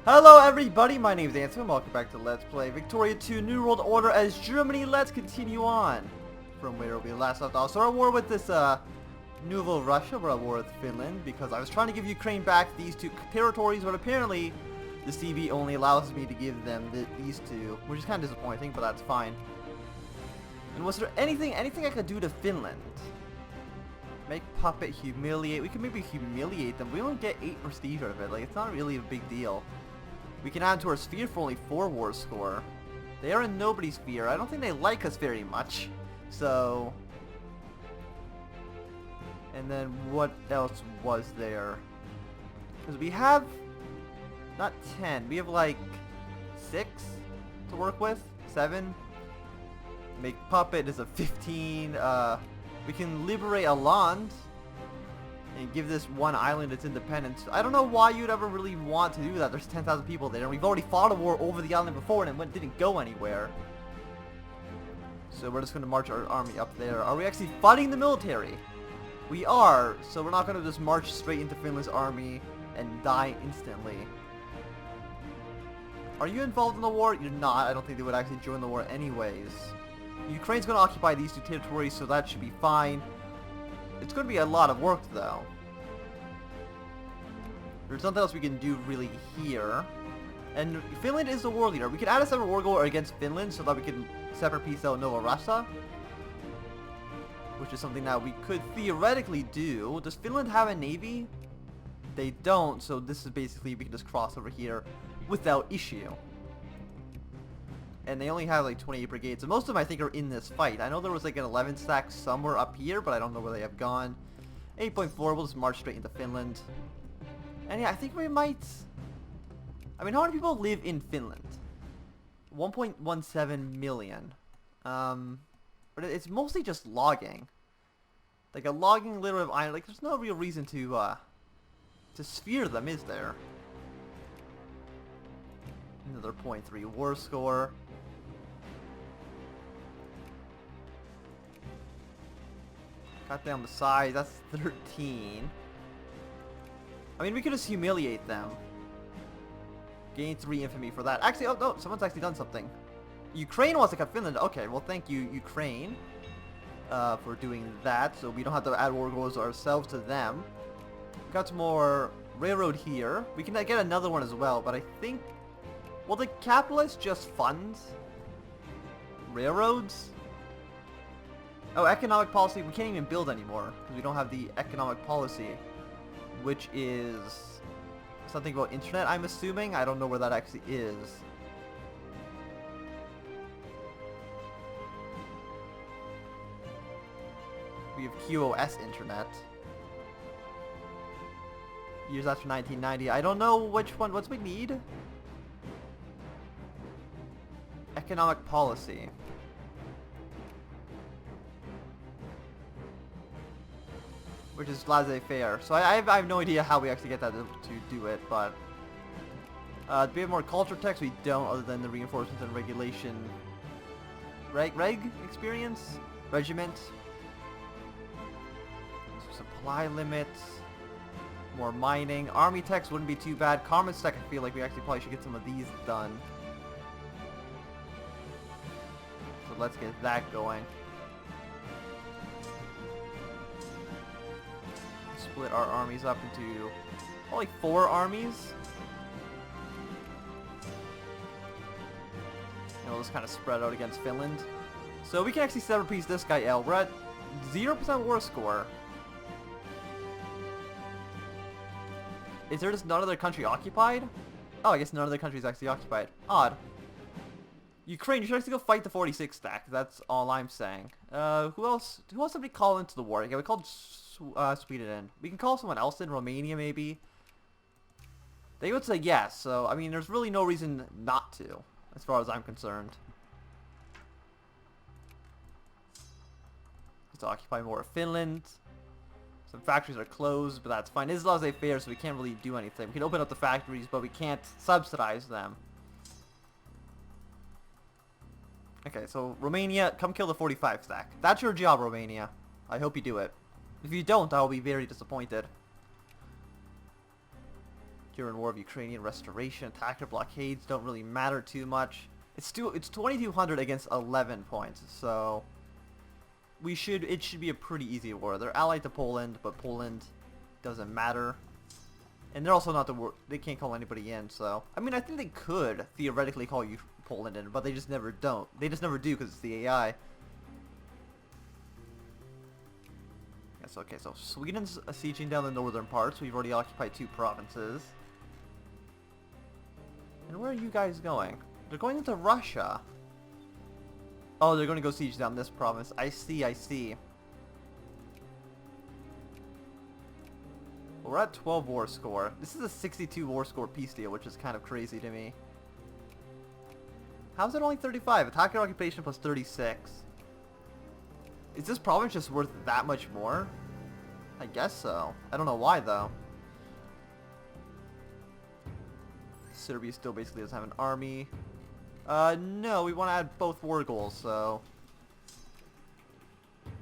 Hello everybody, my name is Anthony and welcome back to Let's Play Victoria 2 New World Order as Germany. Let's continue on from where we last left off. So we're at war with this Nouveau Russia, we're at war with Finland because I was trying to give Ukraine back these two territories, but apparently the CB only allows me to give them these two, which is kind of disappointing, but that's fine. And was there anything I could do to Finland? Make puppet, humiliate. We can maybe humiliate them. We only get 8 prestige out of it. Like, it's not really a big deal. We can add to our sphere for only 4 war score. They are in nobody's sphere. I don't think they like us very much. So... And then what else was there? Because we have... Not 10. We have like 6 to work with. 7. Make puppet is a 15. We can liberate a land and give this one island its independence. I don't know why you'd ever really want to do that. There's 10,000 people there, and we've already fought a war over the island before, and it didn't go anywhere. So we're just going to march our army up there. Are we actually fighting the military? We are, so we're not going to just march straight into Finland's army and die instantly. Are you involved in the war? You're not. I don't think they would actually join the war anyways. Ukraine's going to occupy these 2 territories, so that should be fine. It's going to be a lot of work, though. There's nothing else we can do really here. And Finland is the war leader. We could add a separate war goal against Finland so that we can separate peace out Nova Russia. Which is something that we could theoretically do. Does Finland have a navy? They don't, so this is basically, we can just cross over here without issue. And they only have like 28 brigades, and most of them I think are in this fight. I know there was like an 11 stack somewhere up here, but I don't know where they have gone. 8.4, we'll just march straight into Finland. And yeah, I think we might... I mean, how many people live in Finland? 1.17 million. But it's mostly just logging. Like a logging litter of iron. Like, there's no real reason to sphere them, is there? Another 0.3 war score. Cut down the size, that's 13. I mean, we could just humiliate them. Gain 3 infamy for that. Actually, oh no, someone's actually done something. Ukraine wants to cut Finland. Okay, well thank you, Ukraine, for doing that, so we don't have to add war goals ourselves to them. Got some more railroad here. We can get another one as well, but I think... Will the capitalists just fund railroads? Oh, economic policy. We can't even build anymore because we don't have the economic policy, which is something about internet, I'm assuming. I don't know where that actually is. We have QoS internet. Years after 1990. I don't know which one. What's we need? Economic policy. Which is laissez-faire. So I have no idea how we actually get that to do it, but... do we have more culture text? We don't, other than the reinforcements and regulation... Reg experience? Regiment? Supply limits. More mining. Army text wouldn't be too bad. Commerce tech, I feel like we actually probably should get some of these done. So let's get that going. Split our armies up into only 4 armies. And we'll just kind of spread out against Finland. So we can actually separate piece this guy L. We're at 0% war score. Is there just none other country occupied? Oh, I guess none other country is actually occupied. Odd. Ukraine, you should actually go fight the 46 stack. That's all I'm saying. Who else? Who else did we call into the war? Yeah, we called Sweden in. We can call someone else in. Romania, maybe. They would say yes. So, I mean, there's really no reason not to, as far as I'm concerned. Let's occupy more of Finland. Some factories are closed, but that's fine. It is laissez-faire, so we can't really do anything. We can open up the factories, but we can't subsidize them. Okay, so Romania, come kill the 45 stack. That's your job, Romania. I hope you do it. If you don't, I'll be very disappointed. During War of Ukrainian Restoration, attacker blockades don't really matter too much. It's 2,200 against 11 points, so it should be a pretty easy war. They're allied to Poland, but Poland doesn't matter. And they're also not they can't call anybody in, so I mean, I think they could theoretically call you Poland in, but they just never don't. They just never do because it's the AI. Yes, okay, so Sweden's sieging down the northern parts. We've already occupied 2 provinces. And where are you guys going? They're going into Russia. Oh, they're going to go siege down this province. I see, I see. Well, we're at 12 war score. This is a 62 war score peace deal, which is kind of crazy to me. How's it only 35? Attacker occupation plus 36. Is this province just worth that much more? I guess so. I don't know why, though. Serbia still basically doesn't have an army. No, we want to add both war goals, so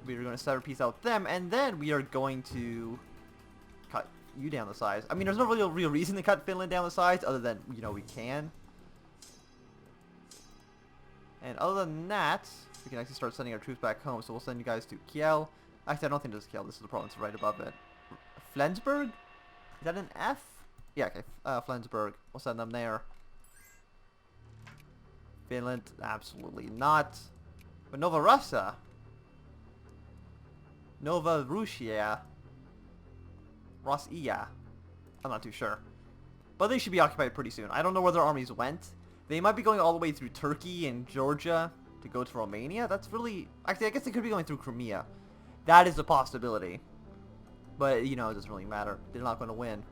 we are going to sever peace out with them, and then we are going to cut you down the size. I mean, there's no real reason to cut Finland down the size, other than, you know, we can. And other than that, we can actually start sending our troops back home, so we'll send you guys to Kiel. Actually, I don't think this is Kiel, this is the province right above it. Flensburg? Is that an F? Yeah, okay, Flensburg. We'll send them there. Finland, absolutely not. But Nova Russia. Nova Russia. Rossiya. I'm not too sure. But they should be occupied pretty soon. I don't know where their armies went. They might be going all the way through Turkey and Georgia to go to Romania. That's really... Actually, I guess they could be going through Crimea. That is a possibility. But, you know, it doesn't really matter. They're not going to win.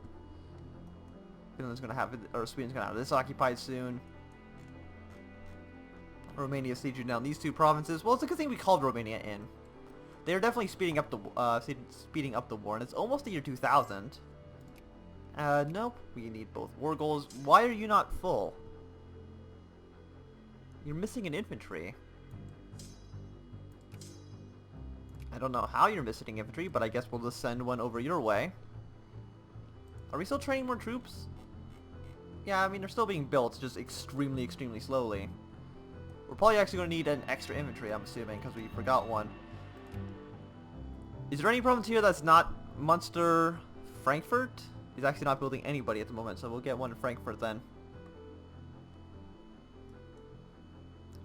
Finland's going to have it, or Sweden's going to have this occupied soon. Romania sieging down these 2 provinces. Well, it's a good thing we called Romania in. They're definitely speeding up the war, and it's almost the year 2000. Nope. We need both war goals. Why are you not full? You're missing an infantry. I don't know how you're missing infantry, but I guess we'll just send one over your way. Are we still training more troops? Yeah, I mean, they're still being built, just extremely slowly. We're probably actually going to need an extra infantry, I'm assuming, because we forgot one. Is there any province here that's not Munster? Frankfurt? He's actually not building anybody at the moment, so we'll get one in Frankfurt then.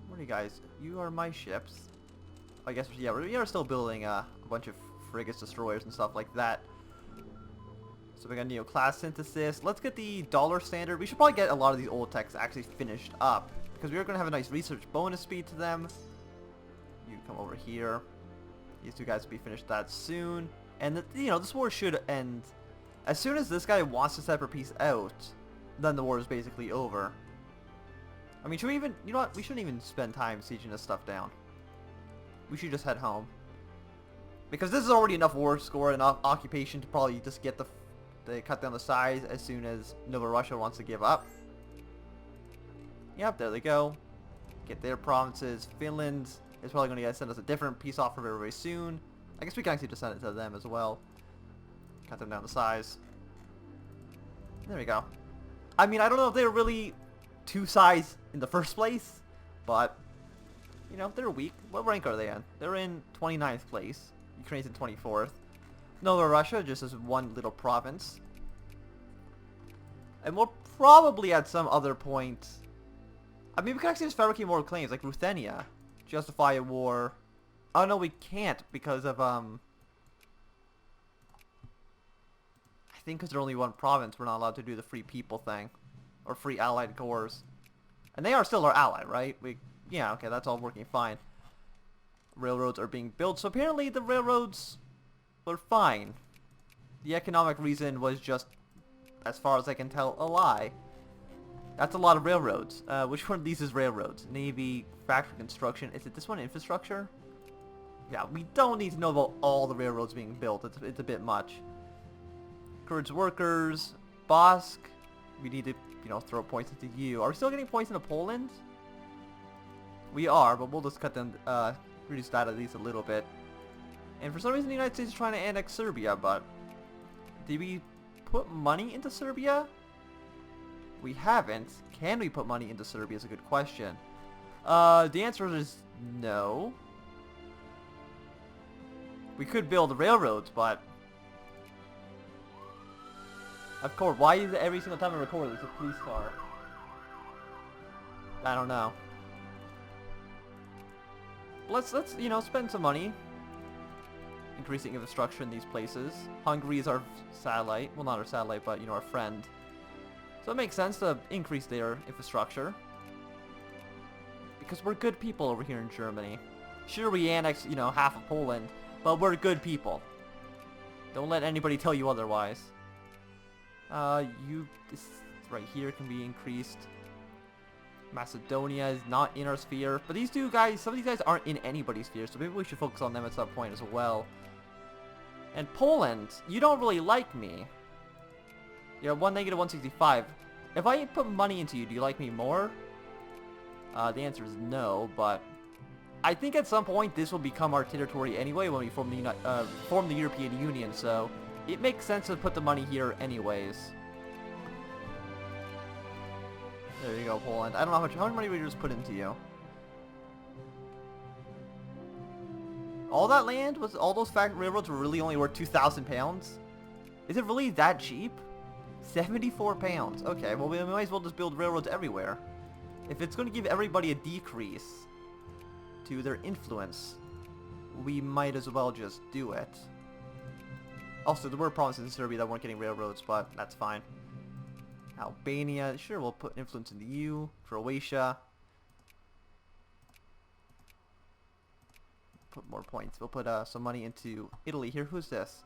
Where are you guys? You are my ships. I guess, yeah, we are still building a bunch of frigates, destroyers, and stuff like that. So we got neoclass synthesis. Let's get the dollar standard. We should probably get a lot of these old techs actually finished up, because we are going to have a nice research bonus speed to them. You come over here. These 2 guys will be finished that soon. And, you know, this war should end. As soon as this guy wants to separate peace out, then the war is basically over. I mean, should we even... You know what? We shouldn't even spend time sieging this stuff down. We should just head home. Because this is already enough war score and occupation to probably just get they cut down the size as soon as Nova Russia wants to give up. Yep, there they go. Get their provinces. Finland is probably going to send us a different peace offer very, very soon. I guess we can actually just send it to them as well. Cut them down the size. There we go. I mean, I don't know if they were really 2 size in the first place, but, you know, they're weak. What rank are they in? They're in 29th place. Ukraine's in 24th. Nova Russia just as one little province. And we'll probably at some other point... I mean, we could actually just fabricate more claims, like Ruthenia. Justify a war. Oh, no, we can't because of, I think because they're only one province, we're not allowed to do the free people thing. Or free allied cores. And they are still our ally, right? Yeah, okay, that's all working fine. Railroads are being built, so apparently the railroads were fine. The economic reason was just, as far as I can tell, a lie. That's a lot of railroads. Which one of these is railroads? Navy, factory construction. Is it this one, infrastructure? Yeah, we don't need to know about all the railroads being built. It's a bit much. Kurds workers, Bosk. We need to, you know, throw points into you. Are we still getting points into Poland? We are, but we'll just cut them, reduce that at least a little bit. And for some reason the United States is trying to annex Serbia, but did we put money into Serbia? We haven't. Can we put money into Serbia is a good question. The answer is no. We could build railroads, but... Of course, why is it every single time I record there's a police car? I don't know. Let's you know, spend some money. Increasing infrastructure in these places. Hungary is our satellite. Well, not our satellite, but, you know, our friend. So it makes sense to increase their infrastructure. Because we're good people over here in Germany. Sure, we annex, you know, half of Poland, but we're good people. Don't let anybody tell you otherwise. This right here can be increased. Macedonia is not in our sphere, but these two guys, some of these guys aren't in anybody's sphere, so maybe we should focus on them at some point as well. And Poland, you don't really like me. You're 1 negative 165. If I put money into you, do you like me more? The answer is no, but I think at some point this will become our territory anyway when we form the European Union, so it makes sense to put the money here anyways. There you go, Poland. I don't know how much money we just put into you. All that land was all those railroads were really only worth 2,000 pounds. Is it really that cheap? 74 pounds. Okay, well we might as well just build railroads everywhere. If it's going to give everybody a decrease to their influence, we might as well just do it. Also, there were provinces in Serbia that weren't getting railroads, but that's fine. Albania, sure, we'll put influence into you. Croatia. Put more points. We'll put some money into Italy here. Who's this?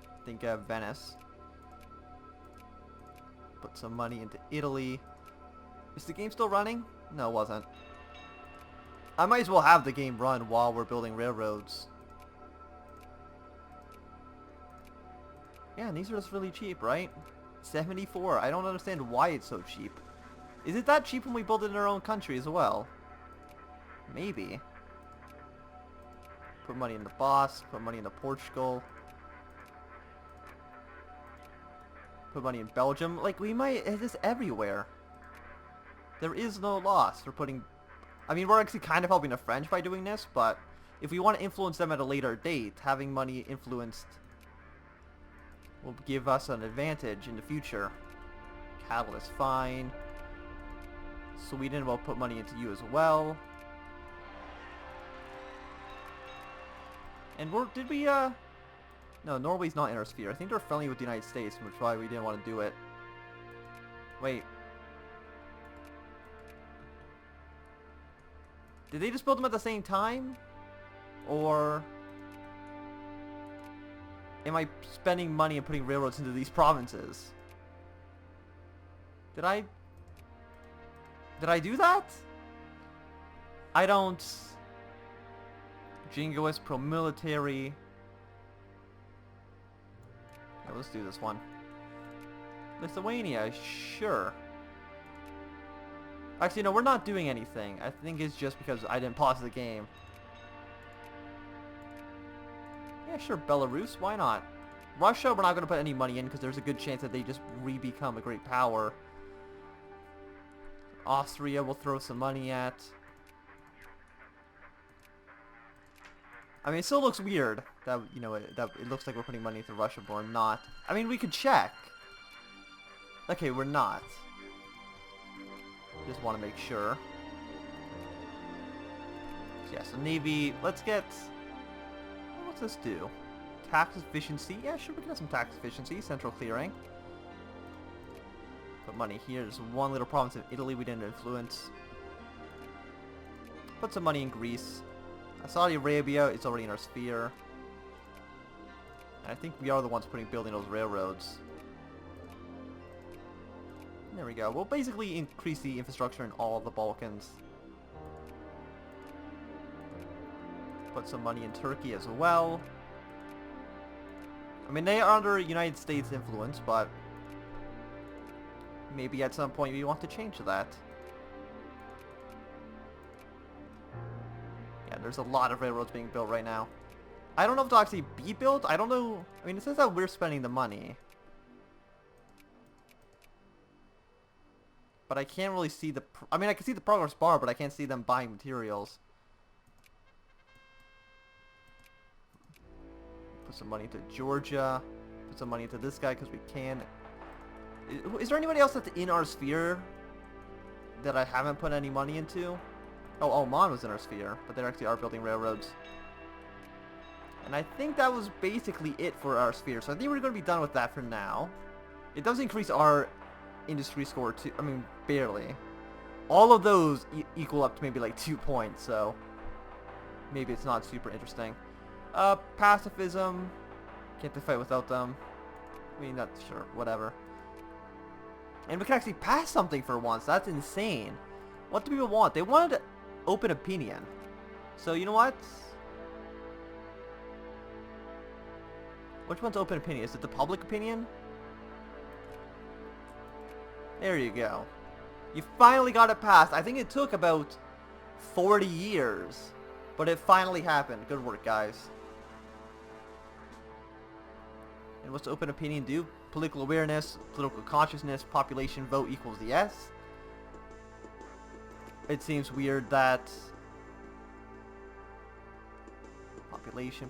I think Venice. Put some money into Italy. Is the game still running? No, it wasn't. I might as well have the game run while we're building railroads. Yeah, and these are just really cheap, right? 74. I don't understand why it's so cheap. Is it that cheap when we build it in our own country as well? Maybe. Put money into Boss. Put money into Portugal. Put money in Belgium. Like, we might... It's just everywhere. There is no loss for putting... I mean, we're actually kind of helping the French by doing this, but if we want to influence them at a later date, having money influenced will give us an advantage in the future. Catalyst, fine. Sweden will put money into you as well. And did we, no, Norway's not in our sphere. I think they're friendly with the United States, which is why we didn't want to do it. Wait. Did they just build them at the same time? Or am I spending money and putting railroads into these provinces? Did I do that? I don't... Jingoist, pro-military. Yeah, let's do this one. Lithuania, sure. Actually, no, we're not doing anything. I think it's just because I didn't pause the game. Yeah, sure, Belarus, why not? Russia, we're not going to put any money in because there's a good chance that they just re-become a great power. Austria, we'll throw some money at. I mean, it still looks weird that, you know, that it looks like we're putting money into Russia, but we're not. I mean, we could check. Okay, we're not. Just want to make sure. So yeah, so Navy, let's get... What's this do? Tax efficiency? Yeah, sure, we can have some tax efficiency. Central clearing. Put money here. There's one little province in Italy we didn't influence. Put some money in Greece. Saudi Arabia is already in our sphere. And I think we are the ones building those railroads. There we go. We'll basically increase the infrastructure in all of the Balkans. Put some money in Turkey as well. I mean, they are under United States influence, but maybe at some point we want to change that. Yeah, there's a lot of railroads being built right now. I don't know if they'll actually be built. I don't know. I mean, it says that we're spending the money. But I can't really see the... I mean, I can see the progress bar, but I can't see them buying materials. Put some money into Georgia. Put some money into this guy because we can. Is there anybody else that's in our sphere that I haven't put any money into? Oh, Oman was in our sphere, but they actually are building railroads. And I think that was basically it for our sphere. So I think we're going to be done with that for now. It does increase our industry score too. I mean, barely. All of those equal up to maybe like 2 points, so maybe it's not super interesting. Pacifism. Can't they fight without them? I mean, not sure. Whatever. And we can actually pass something for once. That's insane. What do people want? They wanted open opinion. So, you know what? Which one's open opinion? Is it the public opinion? There you go. You finally got it passed. I think it took about 40 years. But it finally happened. Good work, guys. And what's open opinion do? Political awareness, political consciousness, population vote equals yes. It seems weird that population.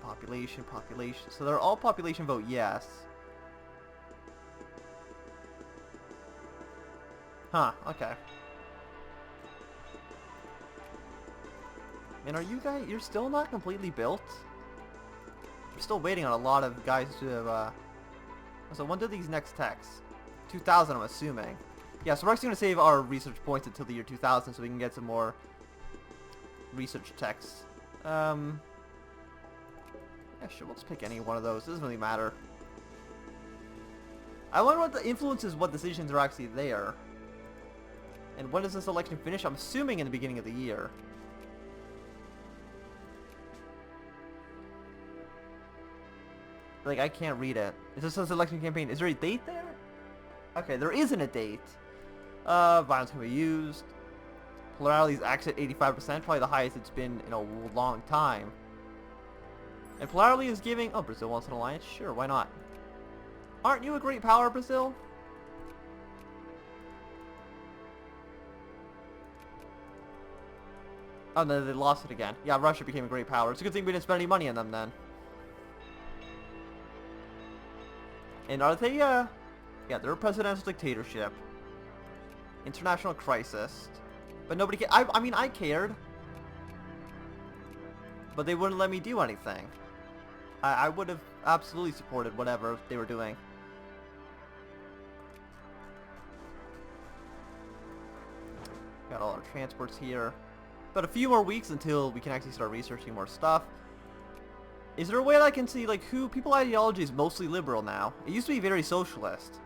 So they're all population vote yes. Huh, okay. And are you guys, you're still not completely built? We're still waiting on a lot of guys to have, so when do these next techs? 2000, I'm assuming. Yeah, so we're actually going to save our research points until the year 2000 so we can get some more research techs. Yeah, sure, we'll just pick any one of those. It doesn't really matter. I wonder what the influences, what decisions are actually there. And when does this election finish? I'm assuming in the beginning of the year. Like, I can't read it. It just says election campaign. Is there a date there? Okay, there isn't a date. Violence can be used. Polarity's actually at 85%, probably the highest it's been in a long time. And polarity is giving... Oh, Brazil wants an alliance? Sure, why not? Aren't you a great power, Brazil? Oh, no, they lost it again. Yeah, Russia became a great power. It's a good thing we didn't spend any money on them then. And are they, yeah, they're a presidential dictatorship. International crisis. But nobody I mean, I cared. But they wouldn't let me do anything. I would have absolutely supported whatever they were doing. Got all our transports here. But a few more weeks until we can actually start researching more stuff. Is there a way that I can see, like, who people ideology is mostly liberal now? It used to be very socialist.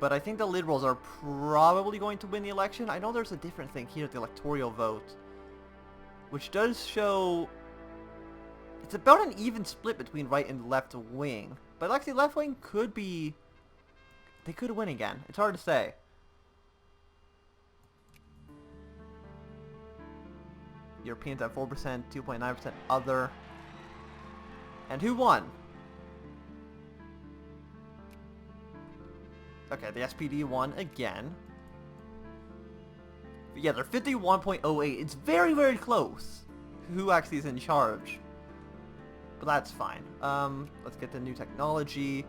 But I think the liberals are probably going to win the election. I know there's a different thing here, the electoral vote. Which does show... It's about an even split between right and left wing. But actually left wing could be... They could win again. It's hard to say. Europeans at 4%, 2.9% other. And who won? Okay, the SPD won again. But yeah, they're 51.08. It's very, very close. Who actually is in charge? But that's fine. Let's get the new technology.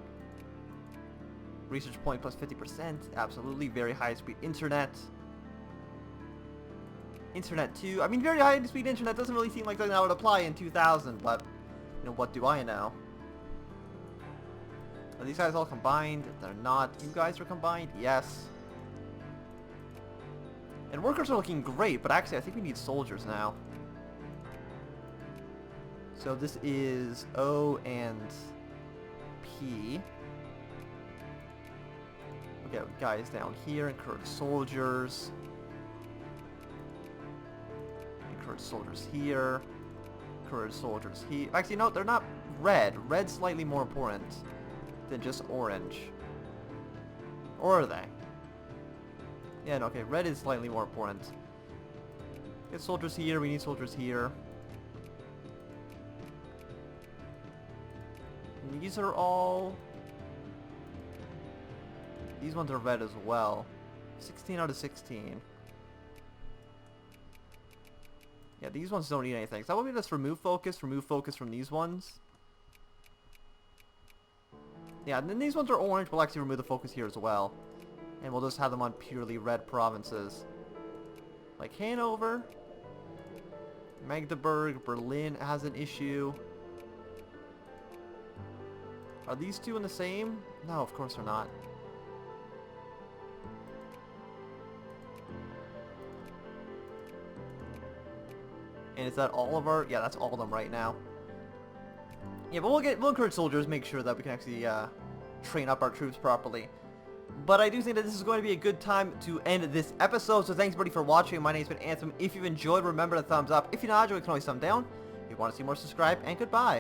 Research point plus 50%. Absolutely. Very high speed internet. Internet 2. I mean, very high speed internet doesn't really seem like something that would apply in 2000, but... You know, what do I know? Are these guys all combined? They're not. You guys are combined? Yes. And workers are looking great, but actually I think we need soldiers now. So this is O and P. We got guys down here. Encourage soldiers. Encourage soldiers here. Encourage soldiers here. Actually, no, they're not red. Red's slightly more important than just orange. Or are they? Yeah, no, okay. Red is slightly more important. Get soldiers here. We need soldiers here. And these are all... These ones are red as well. 16 out of 16. Yeah, these ones don't need anything. So that would be just remove focus from these ones. Yeah, and then these ones are orange. We'll actually remove the focus here as well. And we'll just have them on purely red provinces. Like Hanover, Magdeburg, Berlin has an issue. Are these two in the same? No, of course they're not. And is that all of our... Yeah, that's all of them right now. Yeah, but we'll encourage soldiers, make sure that we can actually train up our troops properly. But I do think that this is going to be a good time to end this episode. So thanks everybody for watching. My name's been Anthem. If you've enjoyed, remember to thumbs up. If you're not enjoying, you can always thumb down. If you want to see more, subscribe, and goodbye.